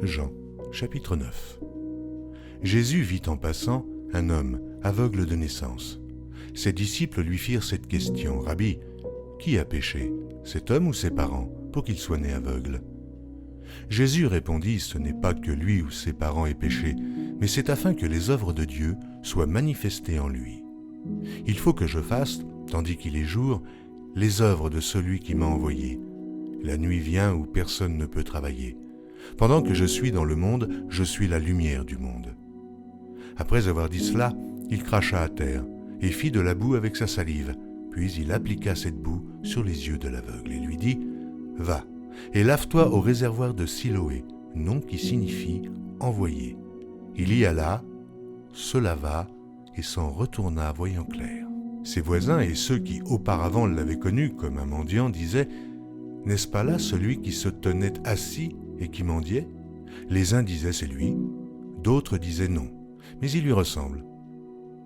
Jean, chapitre 9. Jésus vit en passant un homme aveugle de naissance. Ses disciples lui firent cette question: « Rabbi, qui a péché, cet homme ou ses parents, pour qu'il soit né aveugle ?» Jésus répondit: « Ce n'est pas que lui ou ses parents aient péché, mais c'est afin que les œuvres de Dieu soient manifestées en lui. Il faut que je fasse, tandis qu'il est jour, les œuvres de celui qui m'a envoyé. La nuit vient où personne ne peut travailler. Pendant que je suis dans le monde, je suis la lumière du monde. » Après avoir dit cela, il cracha à terre et fit de la boue avec sa salive. Puis il appliqua cette boue sur les yeux de l'aveugle et lui dit: « Va, et lave-toi au réservoir de Siloé, nom qui signifie « envoyé ». Il y alla, se lava et s'en retourna voyant clair. Ses voisins et ceux qui auparavant l'avaient connu comme un mendiant disaient: « N'est-ce pas là celui qui se tenait assis et qui mendiait ?» Les uns disaient: « C'est lui », d'autres disaient: « Non, mais il lui ressemble. »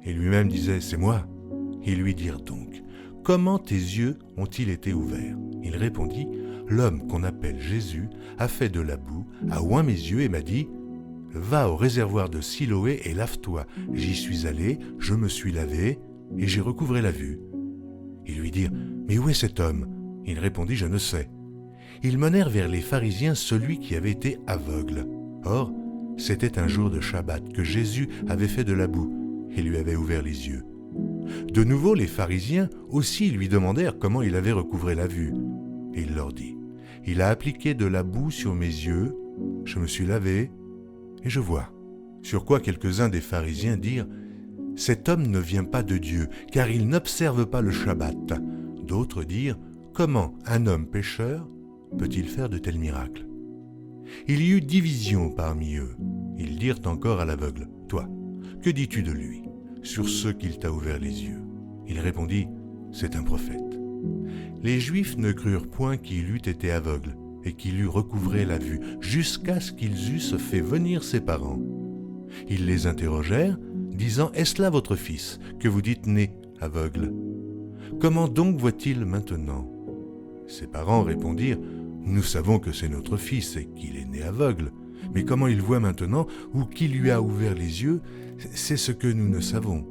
Et lui-même disait: « C'est moi. » Ils lui dirent donc: « Comment tes yeux ont-ils été ouverts ?» Il répondit: « L'homme qu'on appelle Jésus a fait de la boue, a oint mes yeux et m'a dit: « Va au réservoir de Siloé et lave-toi. » J'y suis allé, je me suis lavé et j'ai recouvré la vue. » Ils lui dirent: « Mais où est cet homme ?» Il répondit: « Je ne sais. » Ils menèrent vers les pharisiens celui qui avait été aveugle. Or, c'était un jour de Shabbat que Jésus avait fait de la boue et lui avait ouvert les yeux. De nouveau, les pharisiens aussi lui demandèrent comment il avait recouvré la vue. Et il leur dit: « Il a appliqué de la boue sur mes yeux, je me suis lavé et je vois. » Sur quoi quelques-uns des pharisiens dirent: « Cet homme ne vient pas de Dieu, car il n'observe pas le Shabbat. » D'autres dirent: « Comment un homme pécheur peut-il faire de tels miracles ?» Il y eut division parmi eux. Ils dirent encore à l'aveugle: « Toi, que dis-tu de lui, sur ce qu'il t'a ouvert les yeux ?» Il répondit: « C'est un prophète. » Les Juifs ne crurent point qu'il eût été aveugle et qu'il eût recouvré la vue, jusqu'à ce qu'ils eussent fait venir ses parents. Ils les interrogèrent, disant: « Est-ce là votre fils, que vous dites né aveugle? Comment donc voit-il maintenant ?» Ses parents répondirent: « Nous savons que c'est notre fils et qu'il est né aveugle, mais comment il voit maintenant ou qui lui a ouvert les yeux, c'est ce que nous ne savons.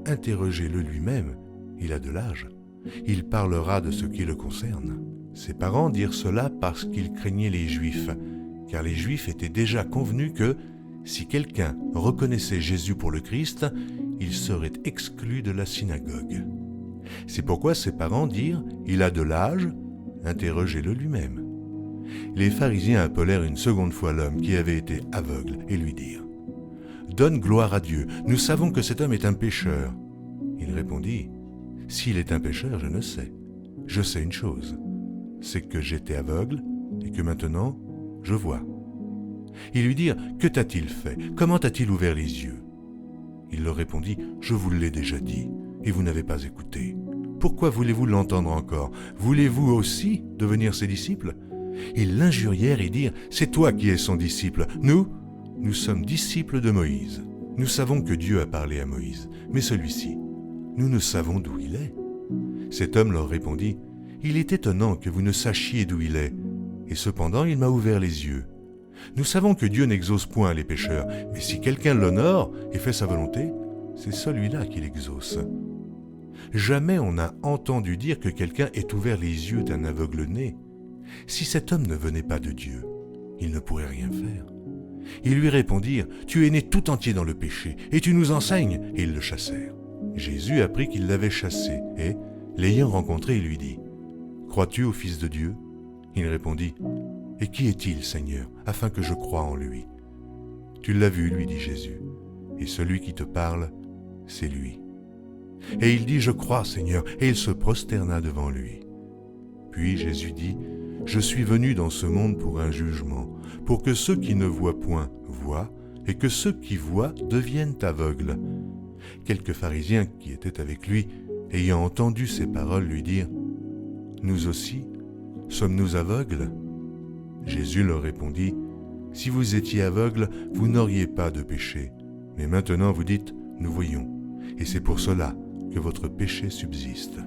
Interrogez-le lui-même, il a de l'âge. Il parlera de ce qui le concerne. » Ses parents dirent cela parce qu'ils craignaient les Juifs, car les Juifs étaient déjà convenus que, si quelqu'un reconnaissait Jésus pour le Christ, il serait exclu de la synagogue. C'est pourquoi ses parents dirent: « Il a de l'âge, interrogez-le lui-même. » Les pharisiens appelèrent une seconde fois l'homme qui avait été aveugle et lui dirent: « Donne gloire à Dieu, nous savons que cet homme est un pécheur. » Il répondit: « S'il est un pécheur, je ne sais. Je sais une chose, c'est que j'étais aveugle et que maintenant je vois. » Ils lui dirent: « Que t'a-t-il fait? Comment t'a-t-il ouvert les yeux ?» Il leur répondit: « Je vous l'ai déjà dit, et vous n'avez pas écouté. Pourquoi voulez-vous l'entendre encore? Voulez-vous aussi devenir ses disciples ?» Ils l'injurièrent et dirent: « C'est toi qui es son disciple. Nous sommes disciples de Moïse. Nous savons que Dieu a parlé à Moïse, mais celui-ci, nous ne savons d'où il est. » Cet homme leur répondit: « Il est étonnant que vous ne sachiez d'où il est, et cependant il m'a ouvert les yeux. Nous savons que Dieu n'exauce point les pécheurs, mais si quelqu'un l'honore et fait sa volonté, c'est celui-là qui l'exauce. Jamais on n'a entendu dire que quelqu'un ait ouvert les yeux d'un aveugle-né. Si cet homme ne venait pas de Dieu, il ne pourrait rien faire. » Ils lui répondirent: « Tu es né tout entier dans le péché, et tu nous enseignes !» Et ils le chassèrent. Jésus apprit qu'ils l'avaient chassé, et, l'ayant rencontré, il lui dit: « Crois-tu au Fils de Dieu ?» Il répondit: « Et qui est-il, Seigneur, afin que je croie en lui ?» « Tu l'as vu, lui dit Jésus, et celui qui te parle, c'est lui. » Et il dit: « Je crois, Seigneur », et il se prosterna devant lui. Puis Jésus dit: « Je suis venu dans ce monde pour un jugement, pour que ceux qui ne voient point voient, et que ceux qui voient deviennent aveugles. » Quelques pharisiens qui étaient avec lui, ayant entendu ces paroles, lui dirent: « Nous aussi, sommes-nous aveugles ?» Jésus leur répondit: « Si vous étiez aveugles, vous n'auriez pas de péché. Mais maintenant vous dites: Nous voyons, et c'est pour cela que votre péché subsiste. »